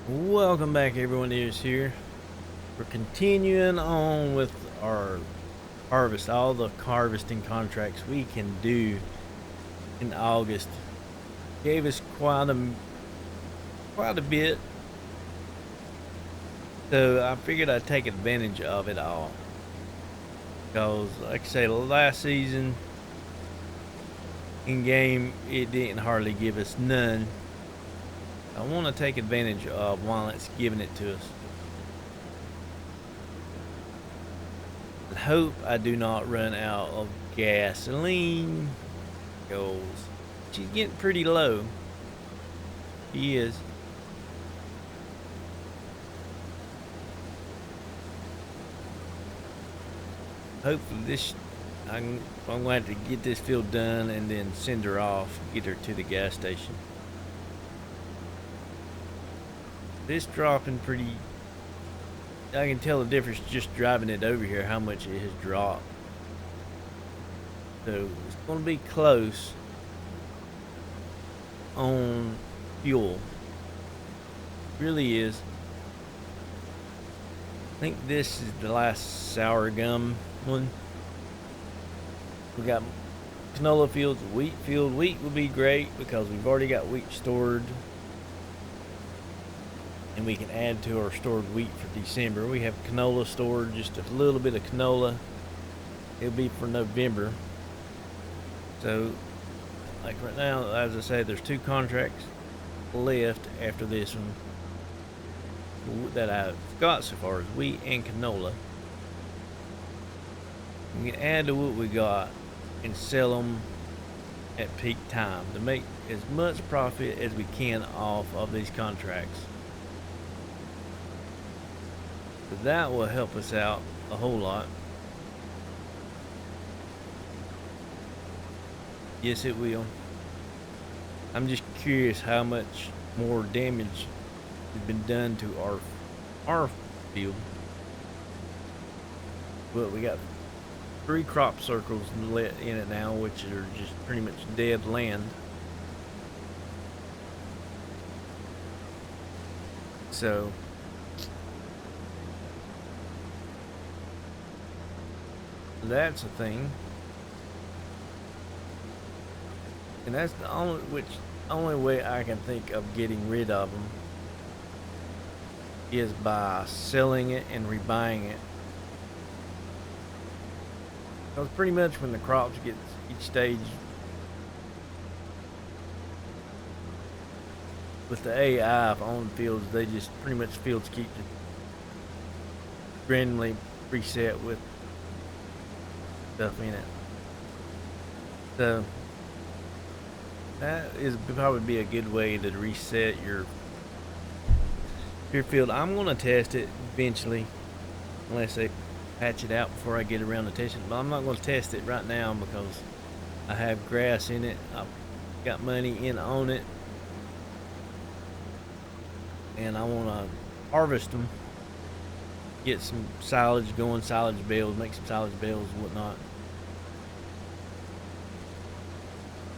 Welcome back, everyone who's here. We're continuing on with our harvest, all the harvesting contracts we can do in August. Gave us quite a bit, so I figured I'd take advantage of it all. Because, like I say, last season in game, it didn't hardly give us none. I want to take advantage of while it's giving it to us. Hope I do not run out of gasoline. Goes. She's getting pretty low. She is. Hopefully I'm going to have to get this field done and then send her off, get her to the gas station. This dropping pretty. I can tell the difference just driving it over here, how much it has dropped. So it's going to be close on fuel. It really is. I think this is the last sour gum one. We got canola fields, wheat field. Wheat would be great because we've already got wheat stored. And we can add to our stored wheat for December. We have canola stored, just a little bit of canola. It'll be for November. So, like right now, as I said, there's 2 contracts left after this one that I've got so far, is wheat and canola. We can add to what we got and sell them at peak time to make as much profit as we can off of these contracts. So that will help us out a whole lot. Yes, it will. I'm just curious how much more damage has been done to our field. But we got 3 crop circles in it now, which are just pretty much dead land. So that's a thing. And that's the only way I can think of getting rid of them is by selling it and rebuying it. Because pretty much when the crops get each stage with the AI on fields, they just pretty much fields keep randomly preset with stuff in it. So that is probably be a good way to reset your field. I'm going to test it eventually, unless they patch it out before I get around to testing it. But I'm not going to test it right now because I have grass in it. I've got money in on it, and I want to harvest them, get some silage going, silage bales, make some silage bales and whatnot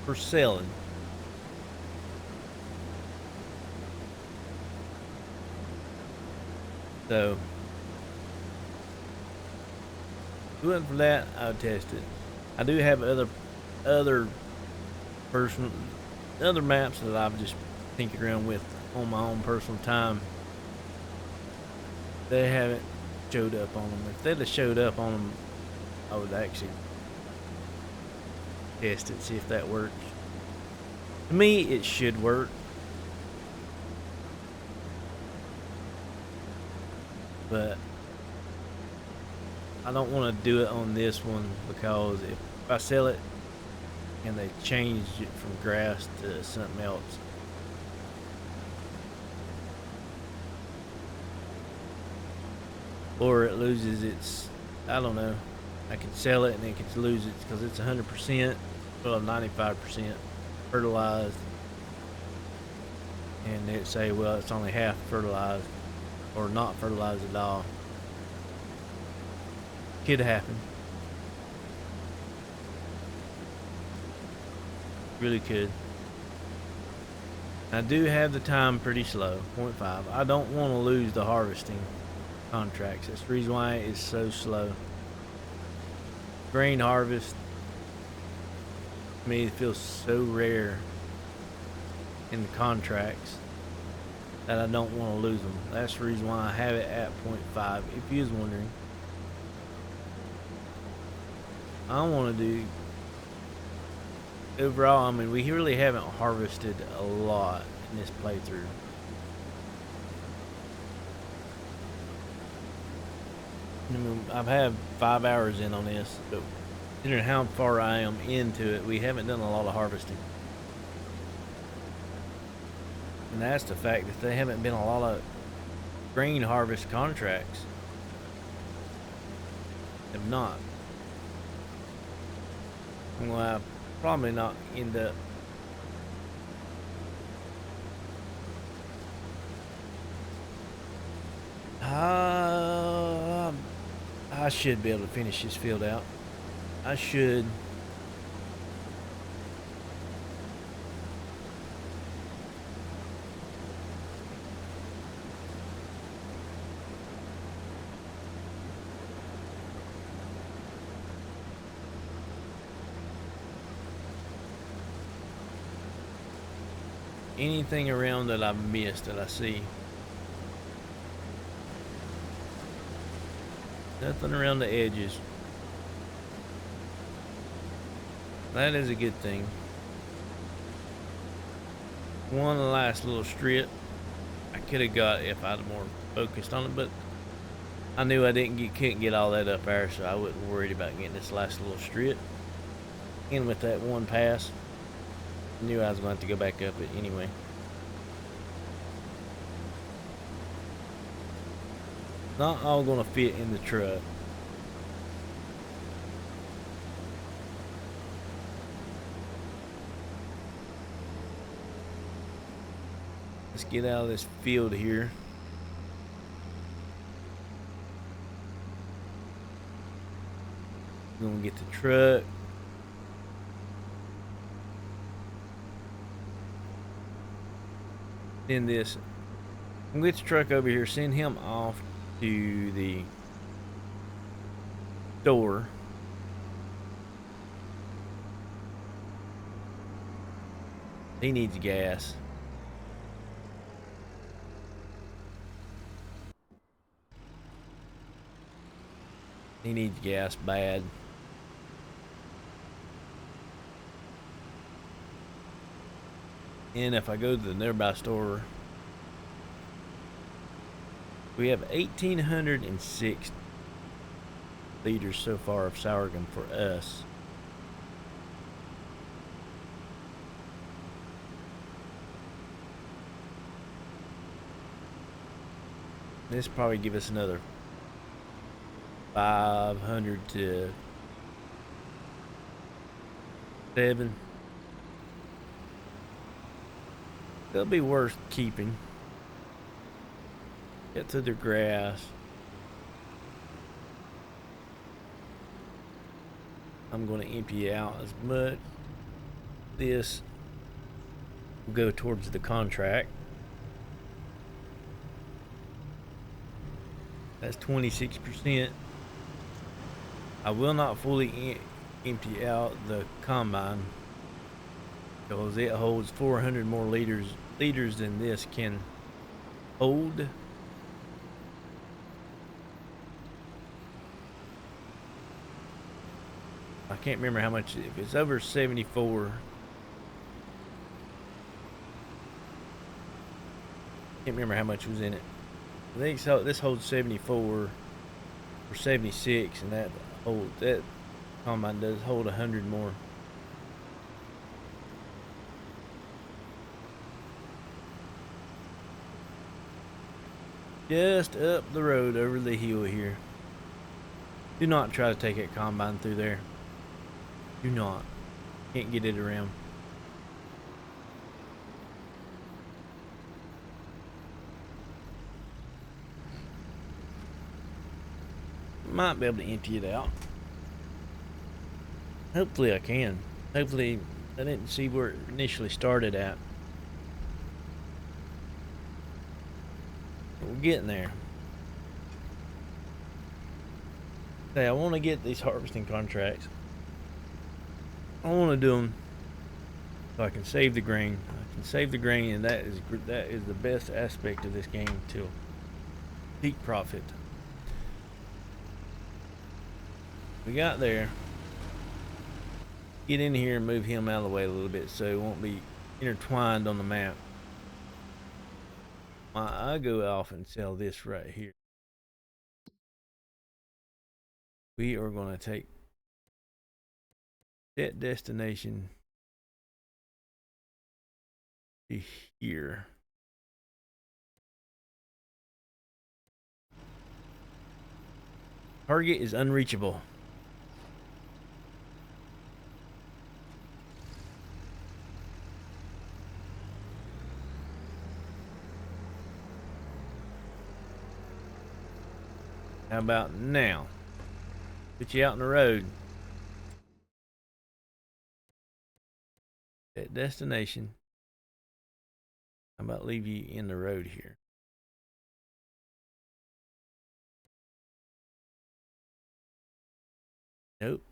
for selling. So, if it wasn't for that, I would test it. I do have other maps that I've just tinkered around with on my own personal time. They haven't showed up on them. If they'd have showed up on them, I would actually test it, see if that works. To me, it should work. But I don't want to do it on this one because if I sell it and they change it from grass to something else, or it loses its, I don't know, I could sell it and it could lose it because it's 100%, well, 95% fertilized, and they'd say, well, it's only half fertilized or not fertilized at all. Could happen. Really could. I do have the time pretty slow, 0.5. I don't want to lose the harvesting contracts. That's the reason why it's so slow. Grain harvest, to me, it feels so rare in the contracts that I don't want to lose them. That's the reason why I have it at 0.5. If you was wondering, I want to do overall. I mean, we really haven't harvested a lot in this playthrough. I mean, I've had 5 hours in on this, but considering how far I am into it, we haven't done a lot of harvesting. And that's the fact that there haven't been a lot of grain harvest contracts. Have not. Well, I'll probably not end up. I should be able to finish this field out. I should. Anything around that I've missed that I see. Nothing around the edges. That is a good thing. One last little strip I could have got if I'd more focused on it, but I knew I couldn't get all that up there, so I wasn't worried about getting this last little strip. And with that one pass, I knew I was going to have to go back up it anyway. Not all going to fit in the truck. Let's get out of this field here. We're going to get the truck. Send this. I'm going to get the truck over here, send him off to the store. He needs gas. He needs gas bad. And if I go to the nearby store, we have 1,806 liters so far of sorghum for us. This probably give us another 500 to 7. They'll be worth keeping. Get to the grass. I'm going to empty out as much. This will go towards the contract. That's 26%. I will not fully empty out the combine because it holds 400 more liters than this can hold. I can't remember how much. If it's over 74, can't remember how much was in it. I think so. This holds 74 or 76, and that combine does hold 100 more. Just up the road over the hill here. Do not try to take that combine through there. Do not. Can't get it around. Might be able to empty it out. Hopefully I can. Hopefully I didn't see where it initially started at. We're getting there. Hey, I want to get these harvesting contracts. I want to do them so I can save the grain. I can save the grain, and that is the best aspect of this game till peak profit. We got there. Get in here and move him out of the way a little bit so it won't be intertwined on the map. I go off and sell this right here. We are going to take that destination to here. Target is unreachable. How about now? Put you out on the road. That destination. How about leave you in the road here? Nope.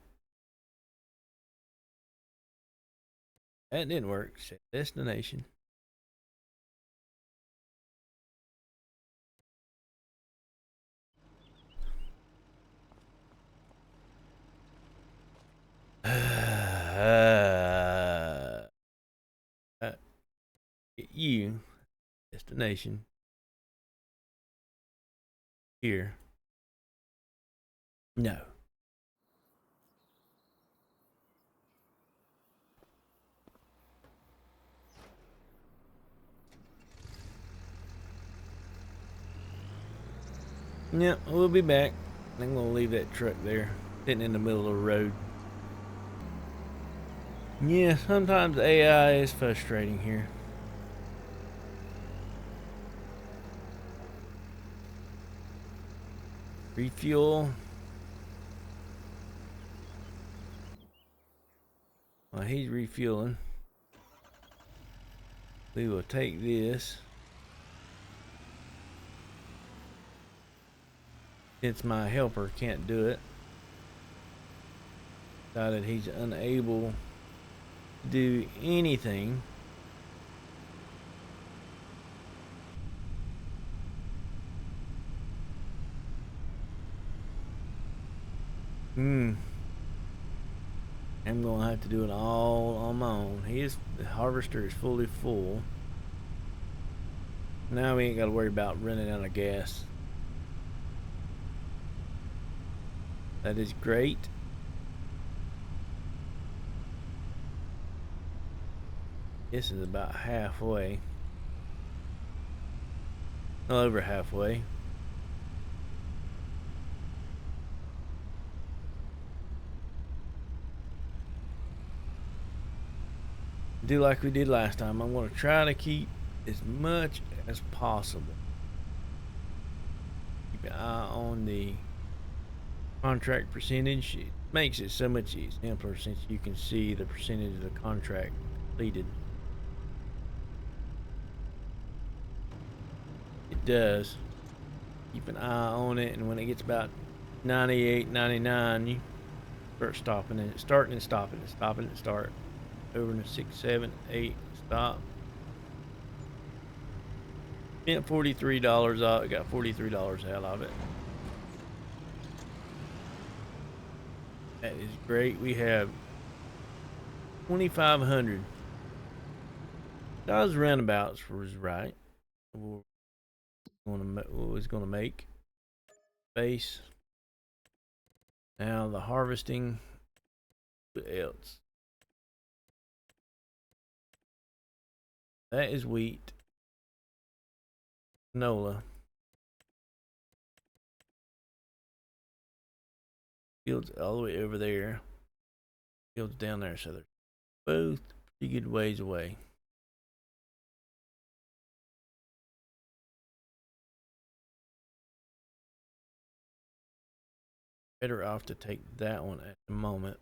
That didn't work. Set destination. Get you destination here. No. Yeah, we'll be back. I'm gonna leave that truck there, sitting in the middle of the road. Yeah, sometimes AI is frustrating here. Refuel. While he's refueling, we will take this. Since my helper can't do it, decided he's unable to do anything. I'm gonna have to do it all on my own. The harvester is fully full. Now we ain't gotta worry about running out of gas. That is great. This is about halfway. A little over halfway. Do like we did last time. I'm going to try to keep as much as possible. Keep an eye on the contract percentage. It makes it so much simpler since you can see the percentage of the contract completed. It does. Keep an eye on it, and when it gets about 98, 99, you start stopping it, starting and stopping, and stopping and start. Over to 6, 7, 8, stop. Spent $43 out. Got $43 out of it. That is great. We have 2,500. Those roundabouts was right. What was going to make base. Now the harvesting. What else? That is wheat. Canola. Fields all the way over there. Fields down there, so they're both pretty good ways away. Better off to take that one at the moment.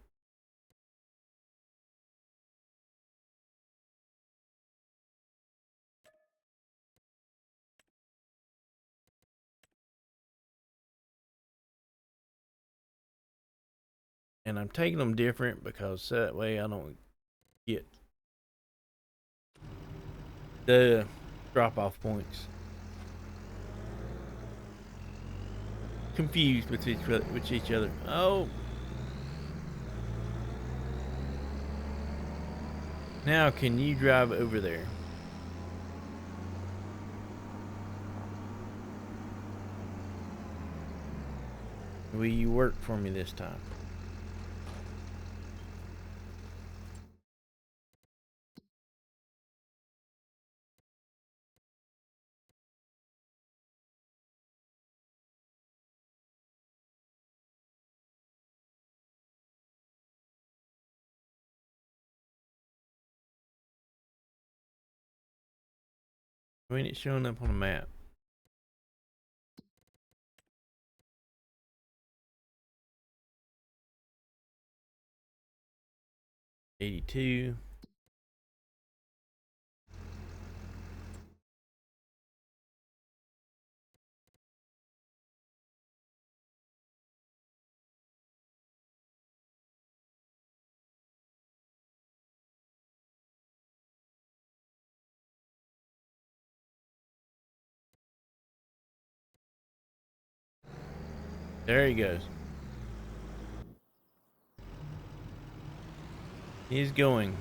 And I'm taking them different because that way I don't get the drop-off points confused with each other. Oh, now can you drive over there? Will you work for me this time? When it's showing up on the map. 82. There he goes. He's going.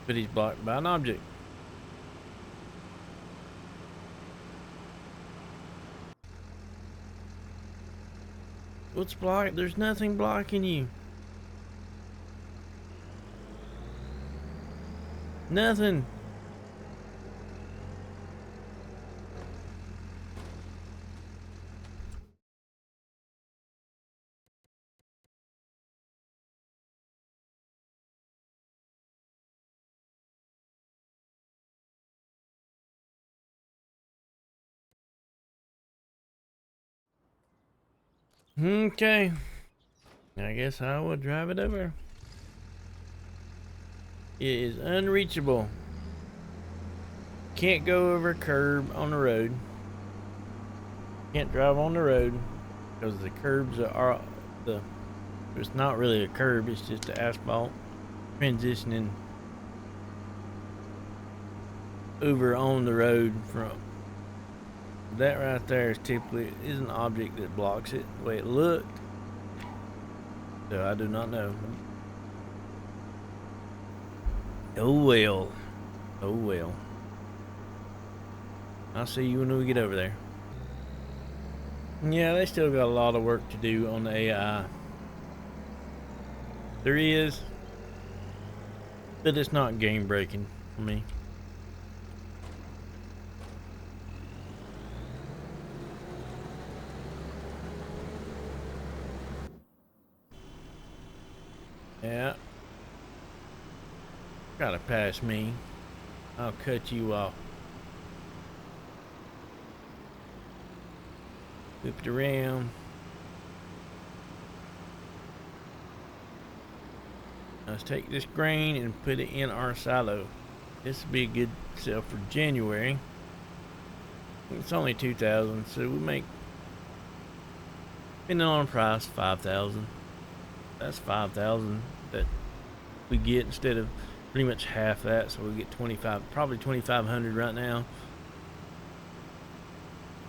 But he's blocked by an object. What's blocked? There's nothing blocking you. Nothing. Okay. I guess I will drive it over. It is unreachable. Can't go over a curb on the road. Can't drive on the road because the curbs are it's not really a curb, it's just the asphalt transitioning over on the road from that right there is typically an object that blocks it the way it looked. So I do not know. Oh well. Oh well. I'll see you when we get over there. Yeah, they still got a lot of work to do on the AI. There is, but it's not game breaking for me. Yeah. Gotta pass me. I'll cut you off. Whip it around. Let's take this grain and put it in our silo. This will be a good sell for January. It's only 2,000, so we make, depending on the price, 5,000. That's 5,000 that we get instead of pretty much half that, so we get 25, probably 2,500 right now.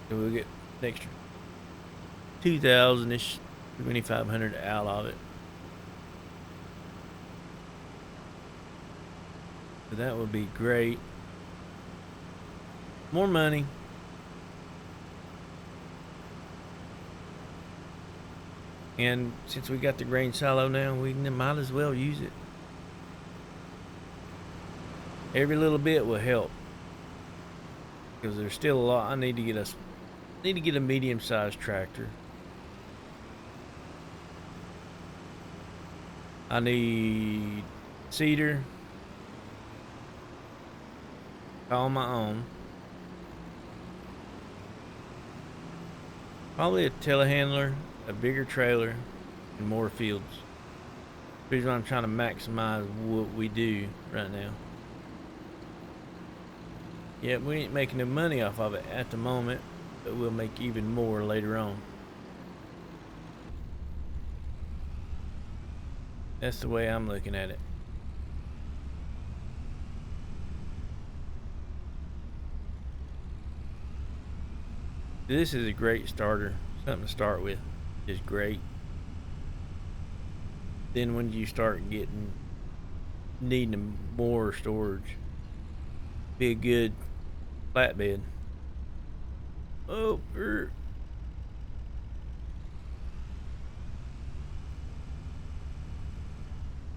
So we'll get an extra 2,000-ish, 2,500 out of it. So that would be great. More money. And since we got the grain silo now, we might as well use it. Every little bit will help. Because there's still a lot. I need to get a medium-sized tractor. I need seeder. All my own. Probably a telehandler, a bigger trailer, and more fields. The reason I'm trying to maximize what we do right now. Yeah, we ain't making no money off of it at the moment, but we'll make even more later on. That's the way I'm looking at it. This is a great starter, something to start with. It's great. Then when you start needing more storage, be a good flatbed. Oh,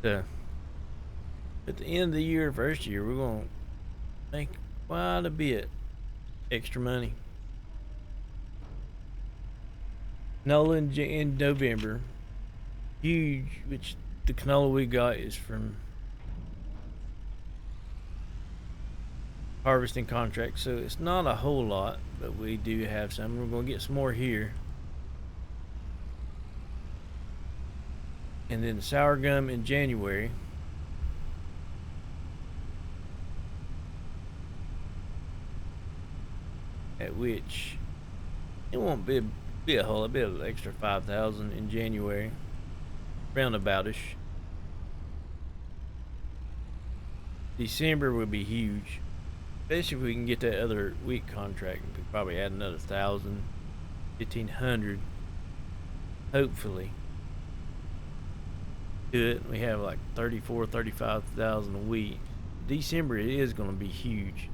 so at the end of the year, first year, we're gonna make quite a bit extra money. Canola in November, huge. Which the canola we got is from harvesting contracts, so it's not a whole lot, but we do have some. We're gonna get some more here. And then the sour gum in January. At which it won't be a whole bit of extra 5,000 in January, roundaboutish. December will be huge, especially if we can get that other wheat contract. We could probably add another 1,000, 1,500, hopefully. Do it. We have like 34, 35,000 a week. December it is going to be huge.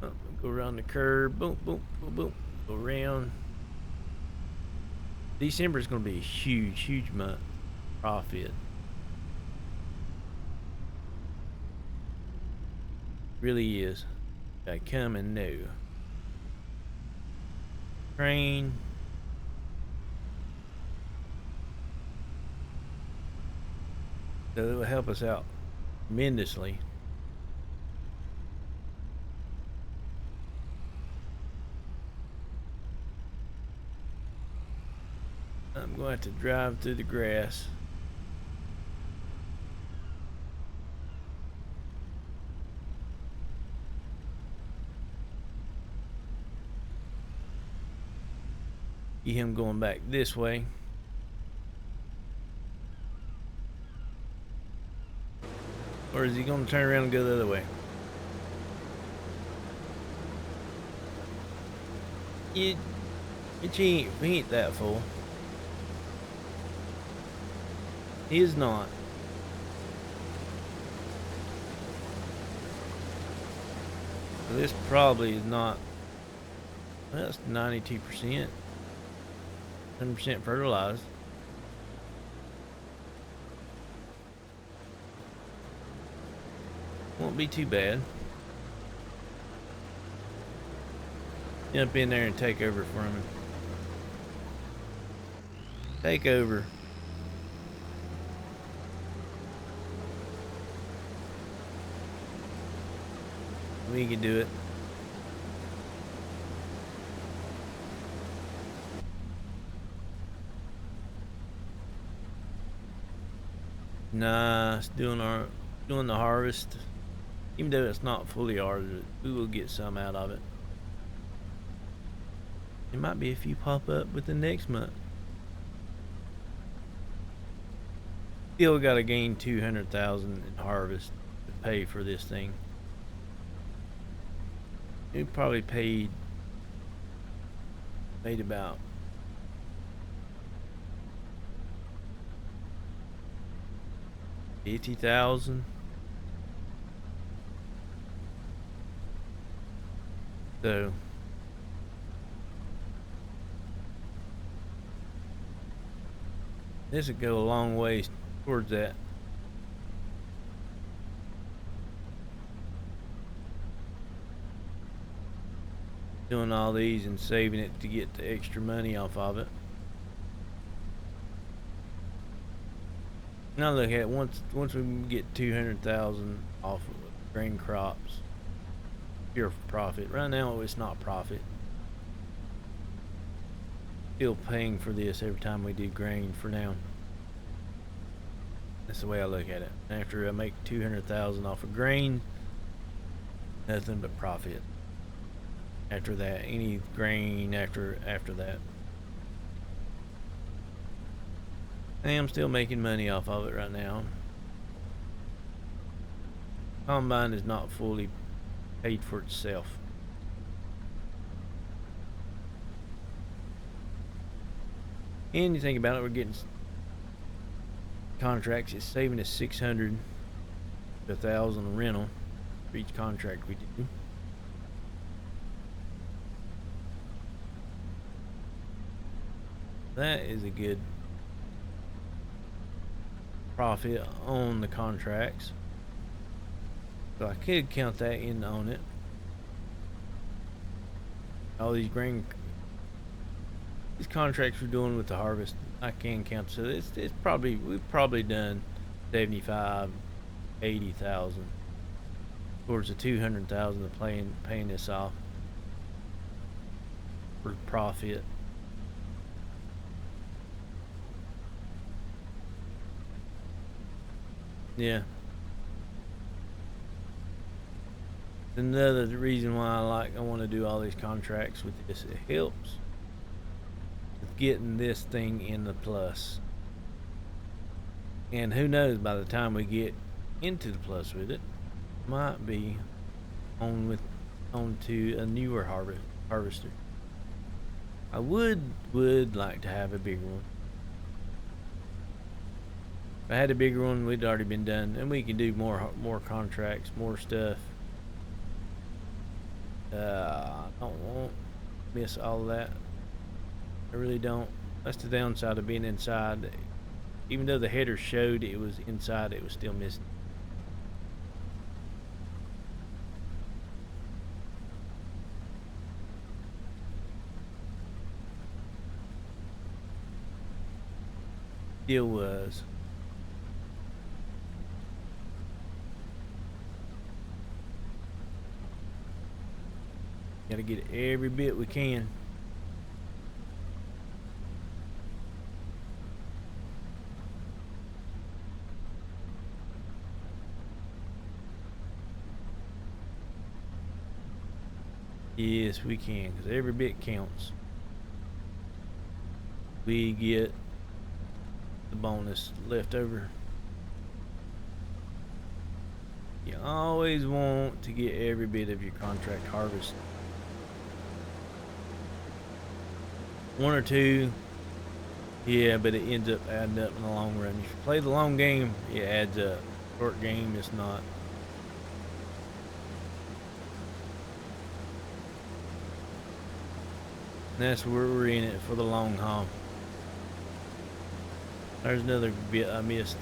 Go around the curve, boom, boom, boom, boom, go around. December is going to be a huge, huge month. Profit. Really is. I come and know. Train. So it will help us out tremendously. I'm going to have to drive through the grass. See him going back this way. Or is he going to turn around and go the other way? He ain't that full. He is not. This probably is not. Well, that's 92%. 100% fertilized. Won't be too bad. Jump in there and take over for him. Take over. We can do it. Nah, it's doing the harvest. Even though it's not fully harvested, we will get some out of it. There might be a few pop up with the next month. Still got to gain 200,000 in harvest to pay for this thing. We probably made about $50,000. So this would go a long ways towards that. Doing all these and saving it to get the extra money off of it. Now look at it, once we can get 200,000 off of grain crops, pure profit. Right now it's not profit. Still paying for this every time we do grain for now. That's the way I look at it. After I make 200,000 off of grain, nothing but profit. After that, any grain after that. I am still making money off of it right now. Combine is not fully paid for itself. And you think about it, we're getting contracts. It's saving us $600 to $1,000 rental for each contract we do. That is a good profit on the contracts. So I could count that in on it. All these contracts we're doing with the harvest, I can count. So it's probably, we've probably done 75, 80,000 towards the 200,000 of paying this off for profit. Yeah. Another reason why I want to do all these contracts with this, it helps with getting this thing in the plus. And who knows, by the time we get into the plus with it, might be on to a newer harvester. I would like to have a bigger one. If I had a bigger one, we'd already been done, and we can do more contracts, more stuff. I don't want to miss all of that. I really don't. That's the downside of being inside. Even though the header showed it was inside, it was still missing. Still was. Gotta get every bit we can. Yes, we can, because every bit counts. We get the bonus left over. You always want to get every bit of your contract harvest. One or two, yeah, but it ends up adding up in the long run. If you play the long game, it adds up. Short game, it's not. And that's where we're in it, for the long haul. There's another bit I missed.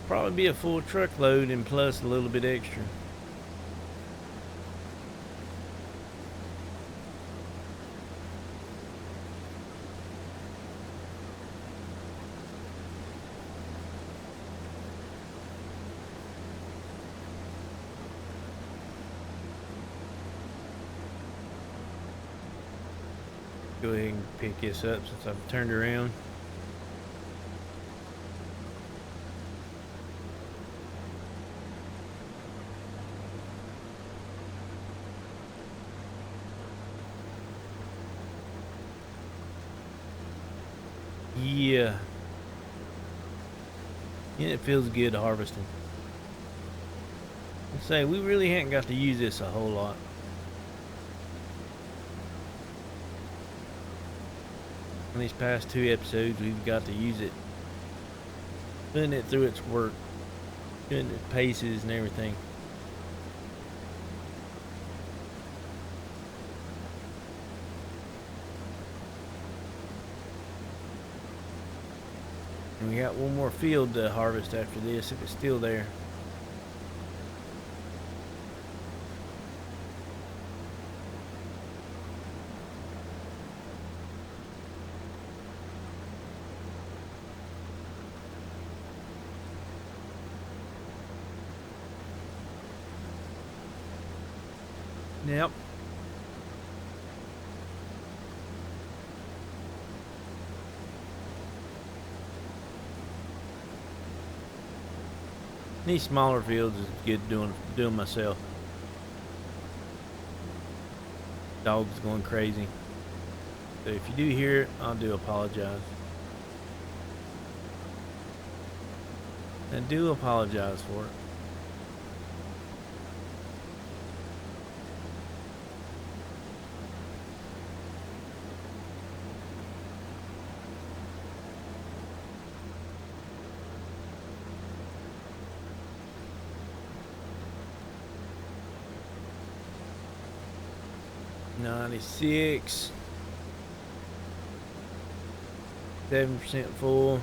Probably be a full truckload and plus a little bit extra. Go ahead and pick this up since I've turned around. Yeah. Yeah, it feels good harvesting. Let's say we really haven't got to use this a whole lot. In these past 2 episodes, we've got to use it, putting it through its work, doing its paces and everything. And we got one more field to harvest after this, if it's still there. Yep. These smaller fields is good doing myself. Dog's going crazy. So if you do hear it, I do apologize. I do apologize for it. $96, 7% full.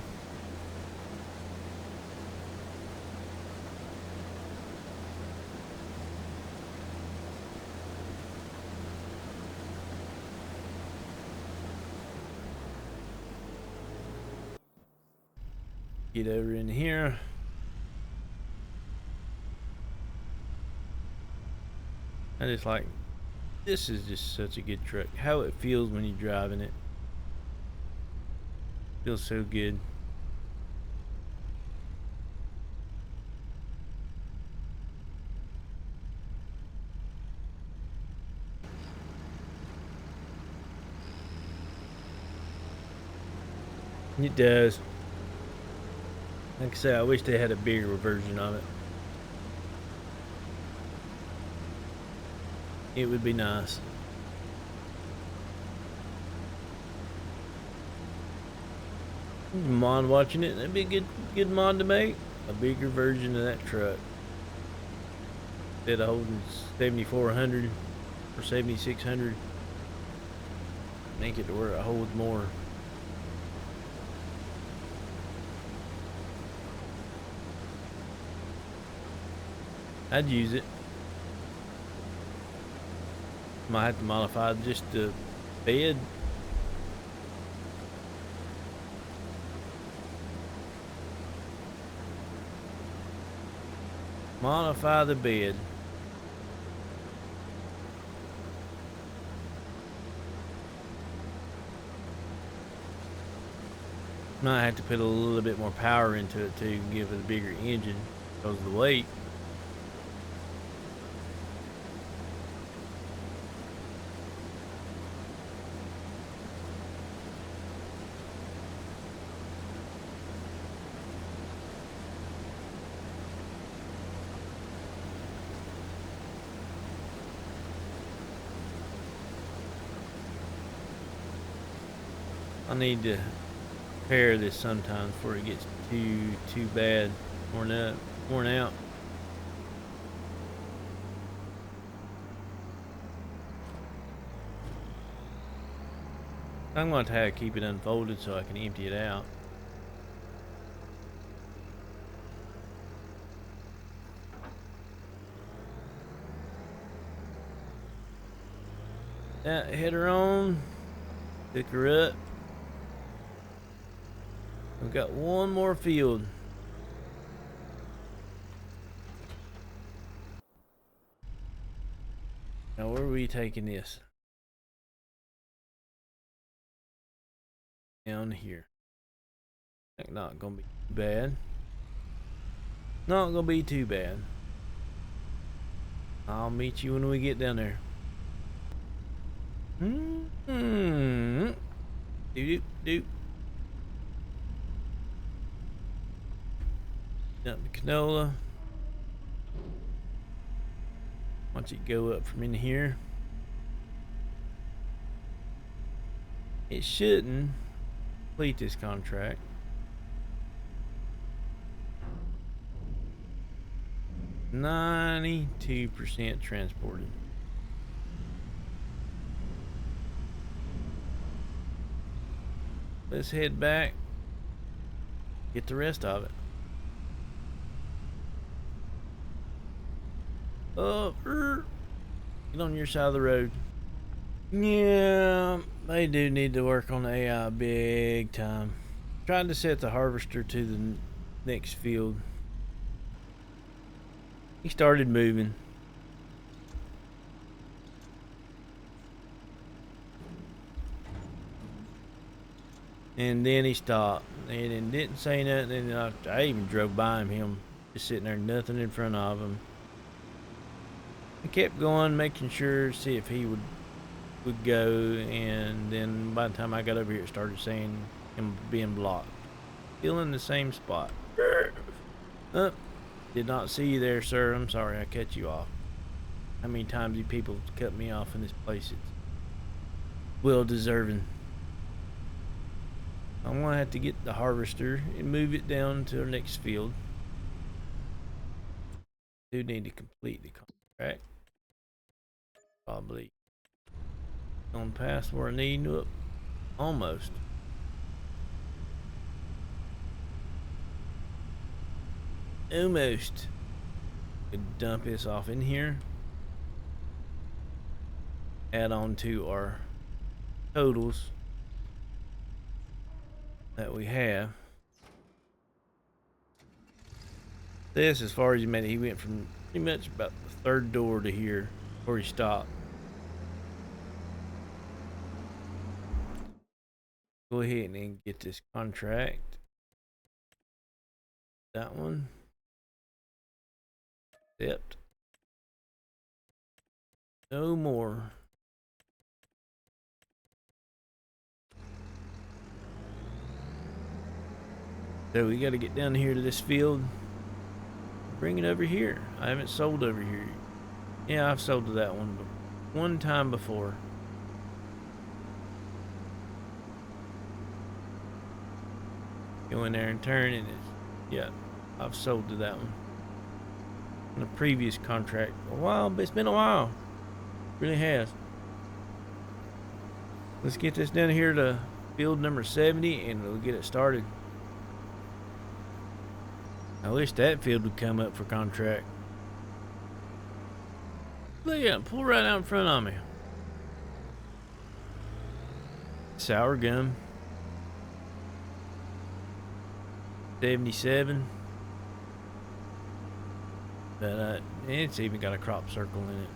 Get over in here. I just like, this is just such a good truck. How it feels when you're driving it. Feels so good. It does. Like I said, I wish they had a bigger version of it. It would be nice. Mod watching it, that'd be a good mod to make. A bigger version of that truck. Instead of holding 7,400 or 7,600. Make it to where it holds more. I'd use it. Might have to modify just the bed. Modify the bed. Might have to put a little bit more power into it too, give it a bigger engine because of the weight. I need to repair this sometimes before it gets too bad, worn out. I'm going to have to keep it unfolded so I can empty it out. That header on, pick her up. We've got one more field. Now where are we taking this? Down here. Not gonna be too bad. Not gonna be too bad. I'll meet you when we get down there. Doop doop doop. Dump the canola. Watch it go up from in here. It shouldn't complete this contract. %92 transported. Let's head back. Get the rest of it. Oh, get on your side of the road. Yeah, they do need to work on the AI big time. Trying to set the harvester to the next field. He started moving. And then he stopped. And didn't say nothing. And I even drove by him, just sitting there, nothing in front of him. I kept going, making sure, see if he would would go, and then by the time I got over here, it started saying him being blocked. Still in the same spot. Did not see you there, sir. I'm sorry I cut you off. How many times do people cut me off in this place? It's well deserving. I'm gonna have to get the harvester and move it down to our next field. Do need to complete the contract. Probably on past where I need. Whoop. Almost. Almost. Could dump this off in here. Add on to our totals that we have. This, as far as he made it, he went from pretty much about the third door to here where he stopped. Go ahead and get this contract. That one. Accept. No more. So we got to get down here to this field. Bring it over here. I haven't sold over here. Yeah, I've sold to that one time before. Go in there and turn, and yeah, I've sold to that one. In a previous contract. A while, but it's been a while. It really has. Let's get this down here to field number 70 and we'll get it started. I wish that field would come up for contract. Look at it, pull right out in front of me. Sour gum. 77. But it's even got a crop circle in it.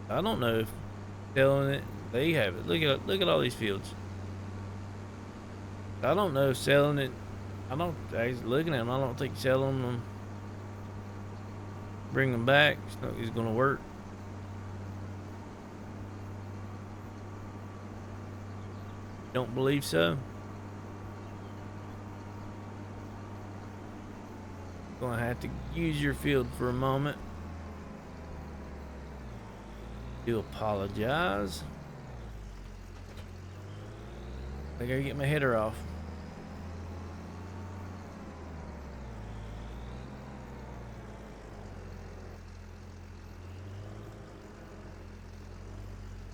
I don't know if selling it. They have it. Look at all these fields. I don't know if selling it. I was looking at them. I don't think selling them, bring them back, is going to work. Don't believe so. Going to have to use your field for a moment. Do apologize. I gotta get my header off.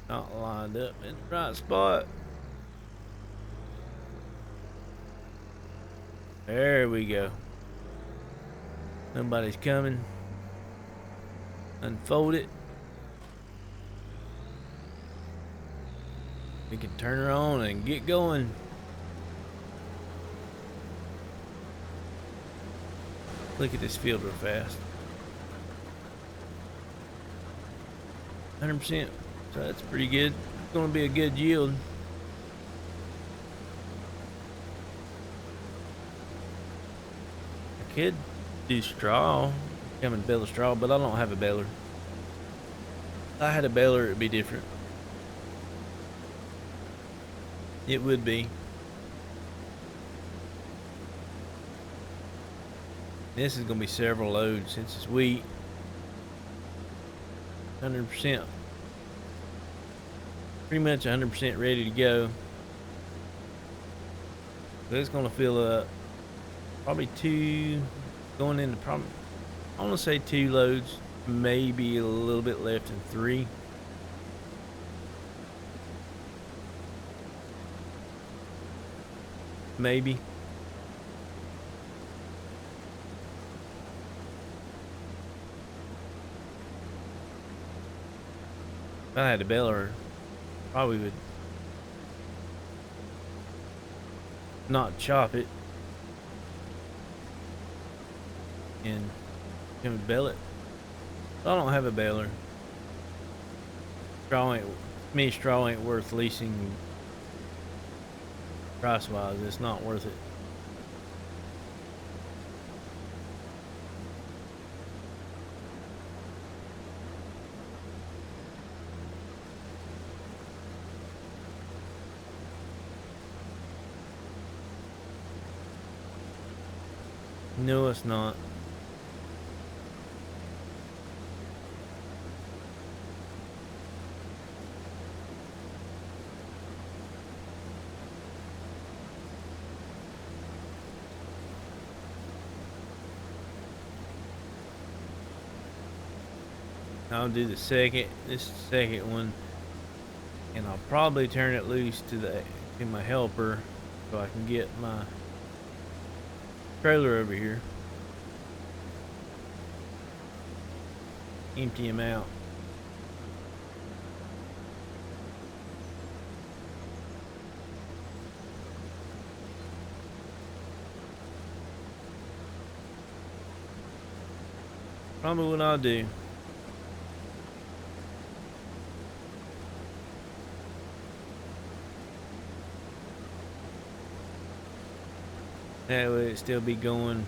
Not lined up in the right spot. There we go. Nobody's coming. Unfold it. We can turn her on and get going. Look at this field real fast. 100%. So that's pretty good. It's going to be a good yield. I could do straw. Come and bale a straw, but I don't have a baler. If I had a baler, it'd be different. It would be. This is going to be several loads since it's wheat. 100%. Pretty much 100% ready to go. But it's going to fill up. Probably two, going into probably, I want to say 2 loads. Maybe a little bit left in 3. Maybe. If I had a baler, probably would not chop it and come and bale it. I don't have a baler. Straw ain't worth leasing. Price wise, it's not worth it. No, it's not. I'll do this second one, and I'll probably turn it loose to my helper, so I can get my trailer over here. Empty him out. Probably what I'll do. That way it still be going.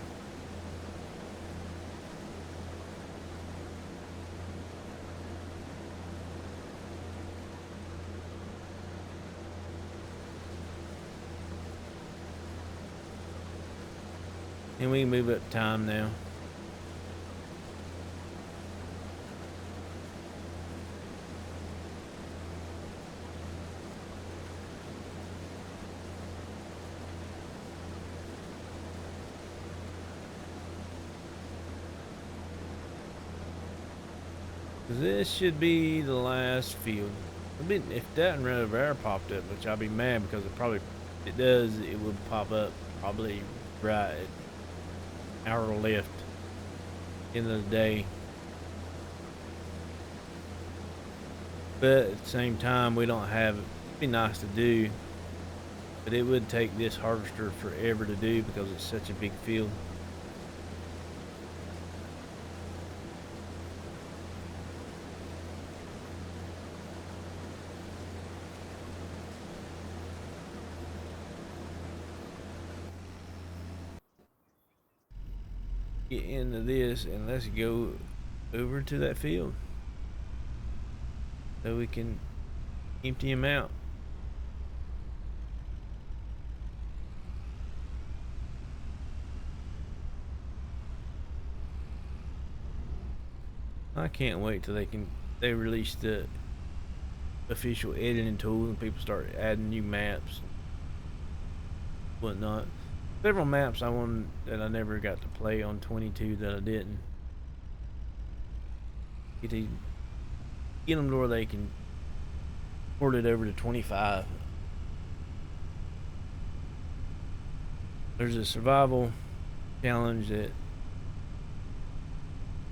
And we can move up time now. This should be the last field. If that red over there popped up, which I'll be mad because it does, it would pop up probably right at hour left end of the day. But at the same time, we don't have it. It'd be nice to do, but it would take this harvester forever to do because it's such a big field. Get into this and let's go over to that field so we can empty him out. I can't wait till they release the official editing tool and people start adding new maps, whatnot. Several maps I wanted that I never got to play on 22 that I didn't. Get them to where they can port it over to 25. There's a survival challenge that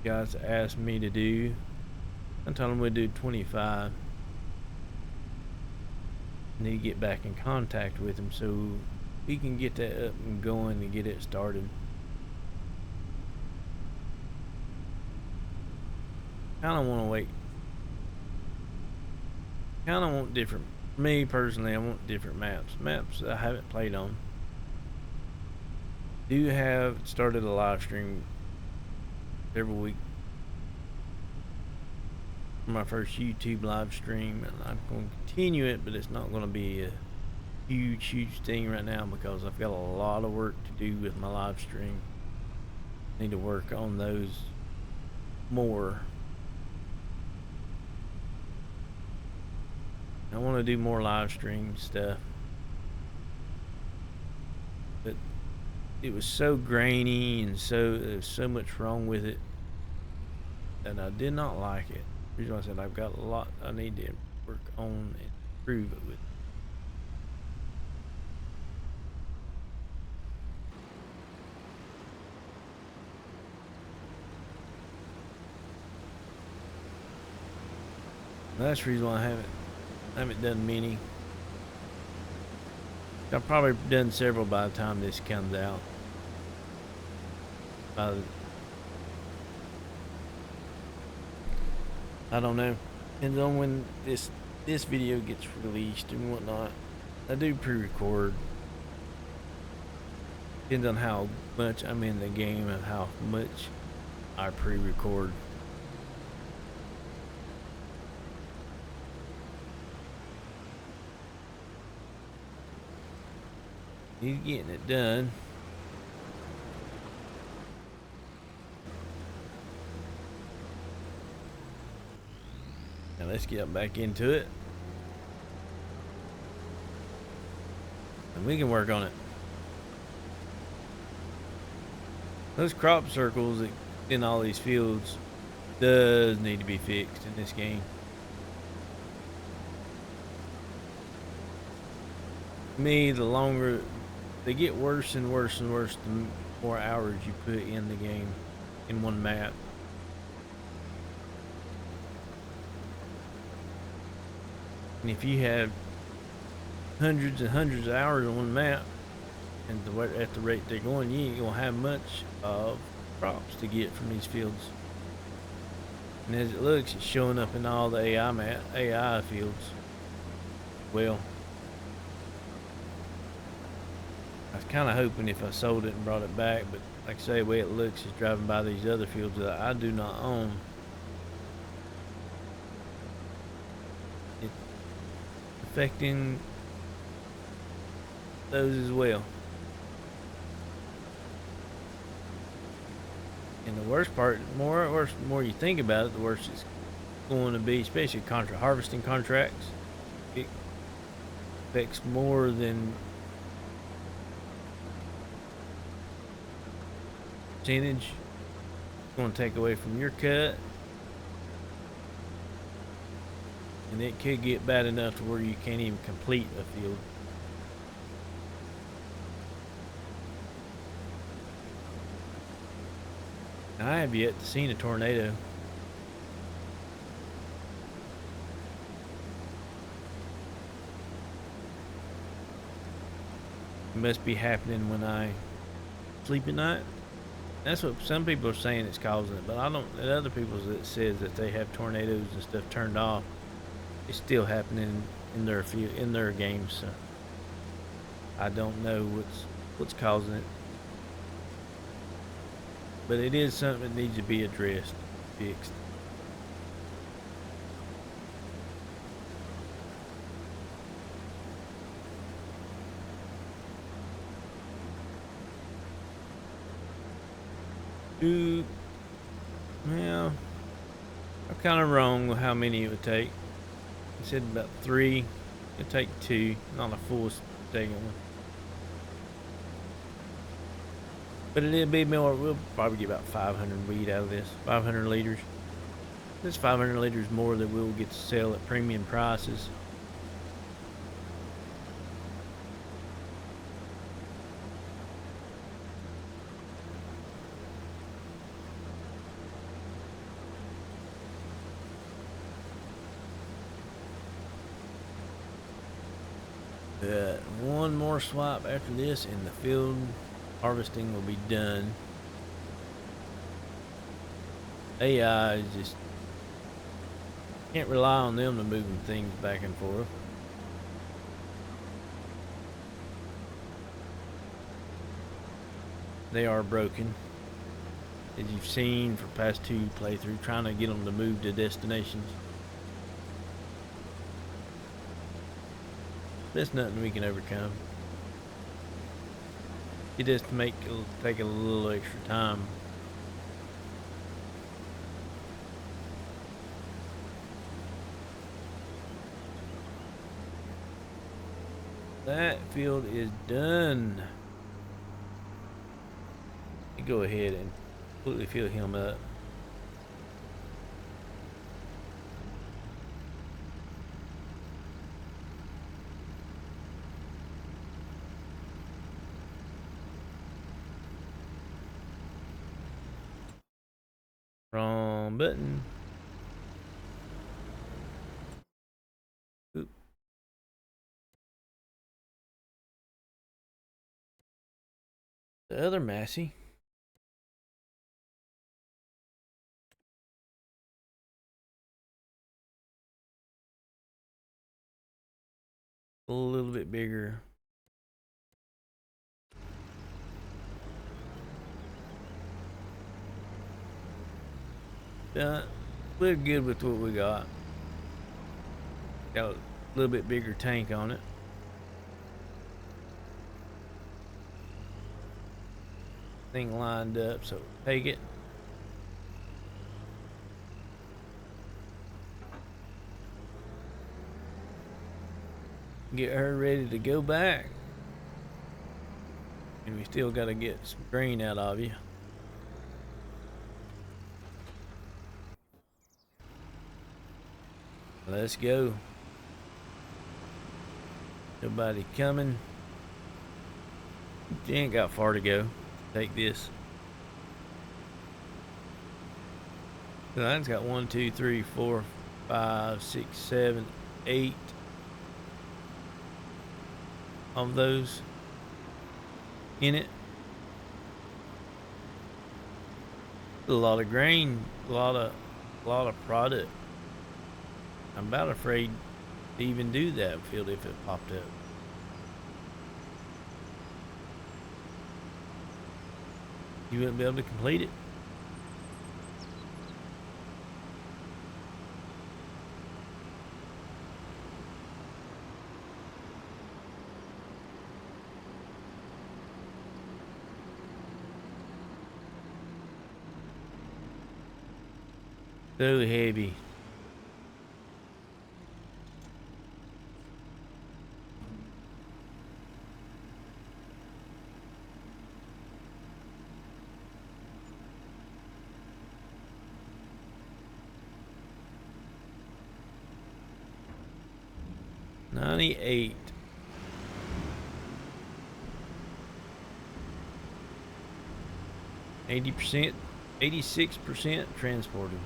guys asked me to do. I told them we'd do 25. Need to get back in contact with him so we can get that up and going and get it started. Kinda wanna wait. Kinda want different, me personally, I want different maps I haven't played on. Do have started a live stream every week for my first YouTube live stream, and I'm going to continue it, but it's not going to be a huge thing right now because I've got a lot of work to do with my live stream. Need to work on those more. I want to do more live stream stuff, but it was so grainy and there's so much wrong with it that I did not like it. The reason I said I've got a lot I need to work on and improve it with. That's the reason why I haven't done many. I've probably done several by the time this comes out. I don't know. Depends on when this video gets released and whatnot. I do pre-record. Depends on how much I'm in the game and how much I pre-record. He's getting it done. let's get back into it. And we can work on it. Those crop circles in all these fields does need to be fixed in this game. To me, the longer they get worse and worse and worse, the more hours you put in the game in one map. And if you have hundreds and hundreds of hours on one map, and at the rate they're going, you ain't gonna have much of crops to get from these fields. And as it looks, it's showing up in all the AI fields. Well, I was kind of hoping if I sold it and brought it back, but like I say, the way it looks is driving by these other fields that I do not own. It's affecting those as well. And the worst part, more you think about it, the worse it's going to be, especially harvesting contracts. It affects more than percentage. It's going to take away from your cut. And it could get bad enough to where you can't even complete a field. I have yet to see a tornado. It must be happening when I sleep at night. That's what some people are saying it's causing it, but I don't. And other people that says that they have tornadoes and stuff turned off, it's still happening in their games. So I don't know what's causing it. But it is something that needs to be addressed, fixed. Well, I'm kind of wrong with how many it would take. I said about 3. It'd take 2, not a full second one. But it'll be more. We'll probably get about 500 wheat out of this. 500 liters. This 500 liters more that we'll get to sell at premium prices. One more swap after this, and the field harvesting will be done. AI is just can't rely on them to moving things back and forth. They are broken, as you've seen for past 2 playthroughs, trying to get them to move to destinations. That's nothing we can overcome. It just take a little extra time. That field is done. You go ahead and completely fill him up. Wrong button. Oop. The other Massey. A little bit bigger. We're good with what we got. Got a little bit bigger tank on it. Thing lined up, so take it. get her ready to go back. And we still got to get some grain out of you. Let's go. Nobody coming. You ain't got far to go. Take this. Mine's got 1, 2, 3, 4, 5, 6, 7, 8 of those in it. A lot of grain, a lot of product. I'm about afraid to even do that field if it popped up. You wouldn't be able to complete it. So heavy. $98. %, 86% transported.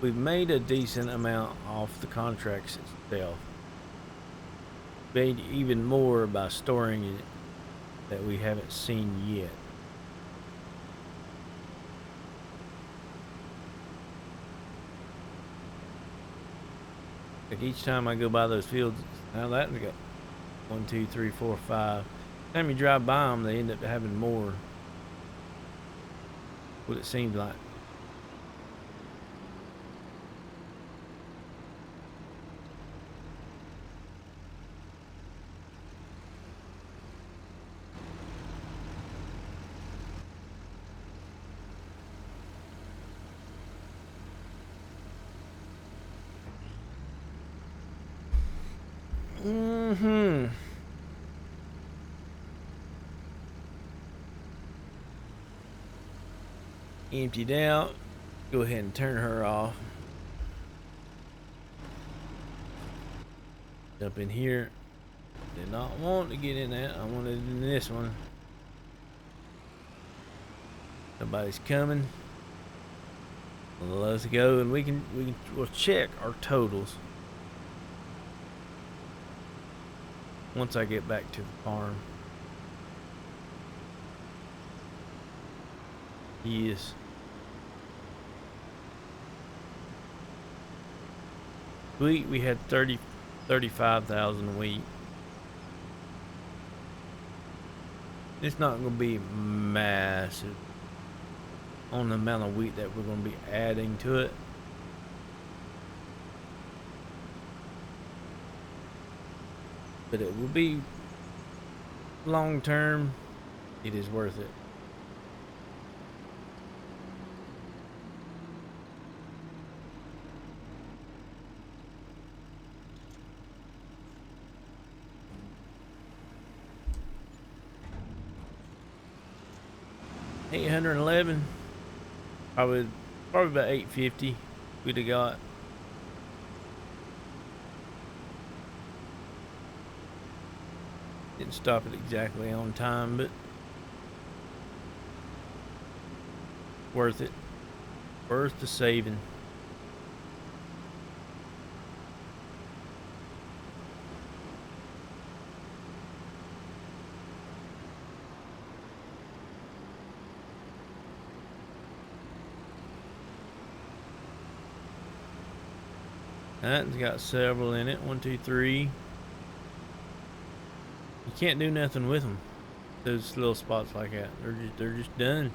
We've made a decent amount off the contracts itself. Made even more by storing it that we haven't seen yet. Like each time I go by those fields, now that we got 1, 2, 3, 4, 5. Every time you drive by them, they end up having more. What it seems like. Emptied out. Go ahead and turn her off. Jump in here. Did not want to get in that. I wanted in this one. Nobody's coming. Let's go, and we'll check our totals once I get back to the farm. Yes. Wheat, we had 35,000 wheat. It's not going to be massive on the amount of wheat that we're going to be adding to it. But it will be long term. It is worth it. $811, probably about $850 we'd have got. Didn't stop it exactly on time, but worth it. Worth the saving. That's got several in it. 1, 2, 3. You can't do nothing with them. Those little spots like that. They're just done.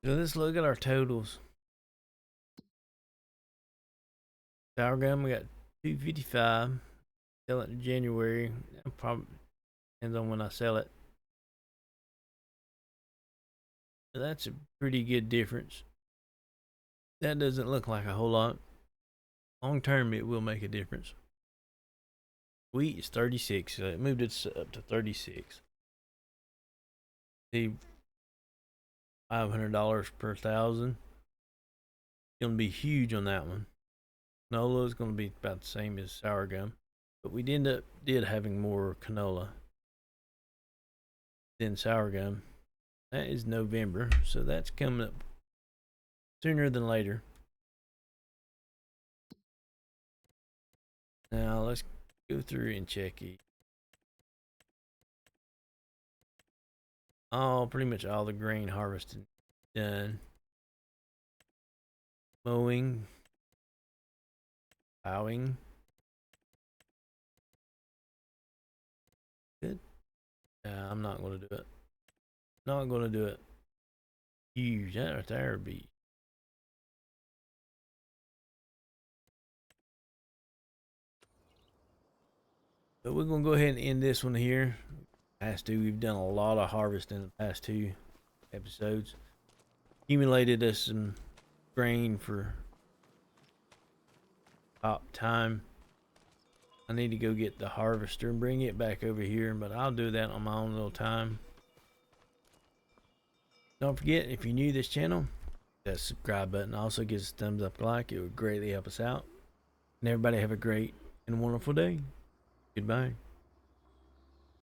So let's look at our totals. Sour gum, we got 255. Sell it in January. That probably depends on when I sell it. So that's a pretty good difference. That doesn't look like a whole lot. Long term, it will make a difference. Wheat is 36, so it moved it up to 36. See, $500 per thousand. Gonna be huge on that one. Canola is gonna be about the same as sour gum, but we did having more canola than sour gum. That is November, so that's coming up sooner than later. Now let's go through and check it. Pretty much all the grain harvesting done. Mowing, plowing. Good. I'm not gonna do it. Not gonna do it. Huge. That right there would be. But we're gonna go ahead and end this one here. Past two, we've done a lot of harvesting in the past two episodes. Accumulated us some grain for top time. I need to go get the harvester and bring it back over here, but I'll do that on my own little time. Don't forget, if you're new to this channel, that subscribe button also gives us a thumbs up like. It would greatly help us out. And everybody have a great and wonderful day. Goodbye.